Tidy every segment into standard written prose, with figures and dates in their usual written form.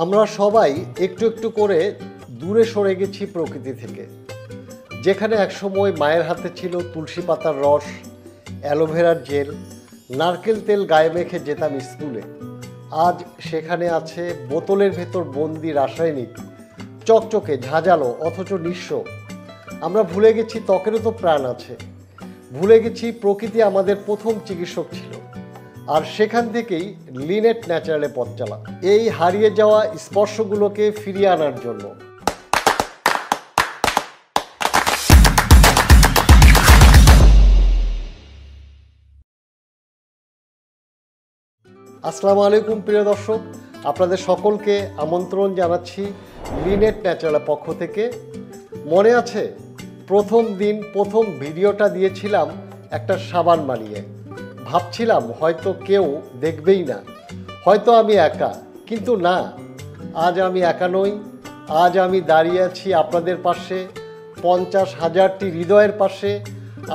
আমরা সবাই একটু একটু করে দূরে সরে গেছি প্রকৃতি থেকে। যেখানে একসময় মায়ের হাতে ছিল তুলসী পাতার রস, অ্যালোভেরার জেল, নারকেল তেল গায়ে মেখে যেতাম স্কুলে, আজ সেখানে আছে বোতলের ভেতর বন্দি রাসায়নিক, চকচকে ঝাঁঝালো অথচ নিঃস্ব। আমরা ভুলে গেছি ত্বকেরও তো প্রাণ আছে, ভুলে গেছি প্রকৃতি আমাদের প্রথম চিকিৎসক ছিল। আর সেখান থেকেই লিনেট ন্যাচারালে পথ চলা, এই হারিয়ে যাওয়া স্পর্শগুলোকে ফিরিয়ে আনার জন্য। আসসালামু আলাইকুম প্রিয় দর্শক, আপনাদের সকলকে আমন্ত্রণ জানাচ্ছি লিনেট ন্যাচারালের পক্ষ থেকে। মনে আছে প্রথম দিন প্রথম ভিডিওটা দিয়েছিলাম একটা সাবান বানিয়ে, ভাবছিলাম হয়তো কেউ দেখবেই না, হয়তো আমি একা। কিন্তু না, আজ আমি একা নই। আজ আমি দাঁড়িয়ে আছি আপনাদের পাশে, 50,000টি হৃদয়ের পাশে।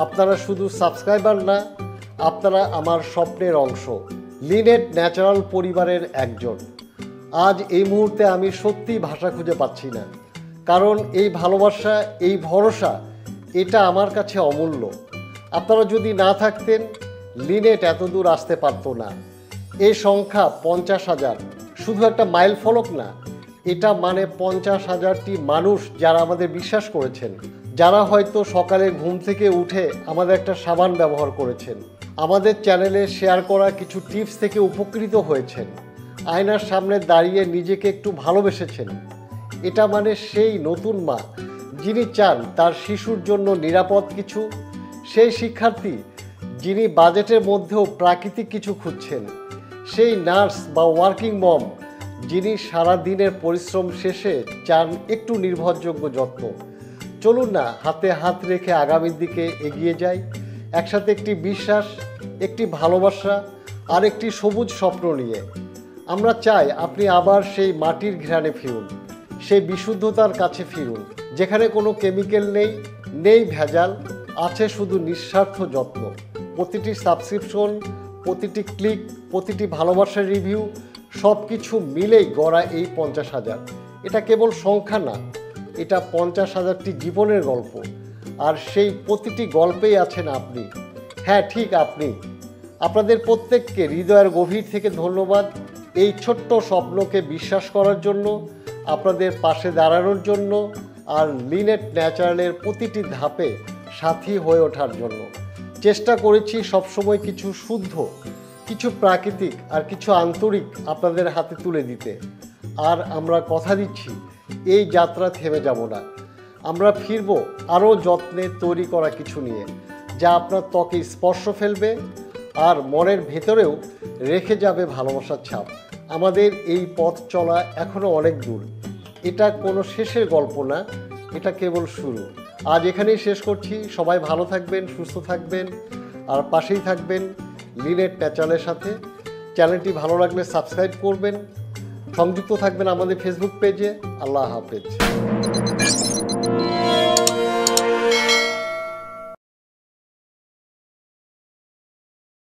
আপনারা শুধু সাবস্ক্রাইবার না, আপনারা আমার স্বপ্নের অংশ, লিনেট ন্যাচারাল পরিবারের একজন। আজ এই মুহূর্তে আমি সত্যিই ভাষা খুঁজে পাচ্ছি না, কারণ এই ভালোবাসা, এই ভরসা, এটা আমার কাছে অমূল্য। আপনারা যদি না থাকতেন, লিনেট এত দূর আসতে পারতো না। এই সংখ্যা 50,000 শুধু একটা মাইল ফলক না, এটা মানে 50,000টি মানুষ যারা আমাদের বিশ্বাস করেছেন, যারা হয়তো সকালে ঘুম থেকে উঠে আমাদের একটা সাবান ব্যবহার করেছেন, আমাদের চ্যানেলে শেয়ার করা কিছু টিপস থেকে উপকৃত হয়েছেন, আয়নার সামনে দাঁড়িয়ে নিজেকে একটু ভালোবেসেছেন। এটা মানে সেই নতুন মা যিনি চান তার শিশুর জন্য নিরাপদ কিছু, সেই শিক্ষার্থী যিনি বাজেটের মধ্যেও প্রাকৃতিক কিছু খুঁজছেন, সেই নার্স বা ওয়ার্কিং মম যিনি সারা দিনের পরিশ্রম শেষে চান একটু নির্ভরযোগ্য যত্ন। চলুন না হাতে হাত রেখে আগামীর দিকে এগিয়ে যাই, একসাথে একটি বিশ্বাস, একটি ভালোবাসা আর একটি সবুজ স্বপ্ন নিয়ে। আমরা চাই আপনি আবার সেই মাটির ঘ্রাণে ফিরুন, সেই বিশুদ্ধতার কাছে ফিরুন, যেখানে কোনো কেমিক্যাল নেই, নেই ভেজাল, আছে শুধু নিঃস্বার্থ যত্ন। প্রতিটি সাবস্ক্রিপশন, প্রতিটি ক্লিক, প্রতিটি ভালোবাসার রিভিউ, সব কিছু মিলেই গড়া এই 50,000। এটা কেবল সংখ্যা না, এটা 50,000টি জীবনের গল্প। আর সেই প্রতিটি গল্পেই আছেন আপনি। হ্যাঁ, ঠিক আপনি। আপনাদের প্রত্যেককে হৃদয়ের গভীর থেকে ধন্যবাদ, এই ছোট্ট স্বপ্নকে বিশ্বাস করার জন্য, আপনাদের পাশে দাঁড়ানোর জন্য, আর লিনেট ন্যাচারালের প্রতিটি ধাপে সাথী হয়ে ওঠার জন্য। চেষ্টা করেছি সবসময় কিছু শুদ্ধ, কিছু প্রাকৃতিক আর কিছু আন্তরিক আপনাদের হাতে তুলে দিতে। আর আমরা কথা দিচ্ছি এই যাত্রা থেমে যাব না। আমরা ফিরব আরও যত্নে তৈরি করা কিছু নিয়ে, যা আপনার ত্বকে স্পর্শ ফেলবে আর মনের ভেতরেও রেখে যাবে ভালোবাসার ছাপ। আমাদের এই পথ চলা এখনও অনেক দূর। এটা কোনো শেষের গল্প না, এটা কেবল শুরু। আজ এখানেই শেষ করছি। সবাই ভালো থাকবেন, সুস্থ থাকবেন আর পাশেই থাকবেন লিনেট ন্যাচারালের সাথে। চ্যানেলটি ভালো লাগলে সাবস্ক্রাইব করবেন, সংযুক্ত থাকবেন আমাদের ফেসবুক পেজে। আল্লাহ হাফেজ।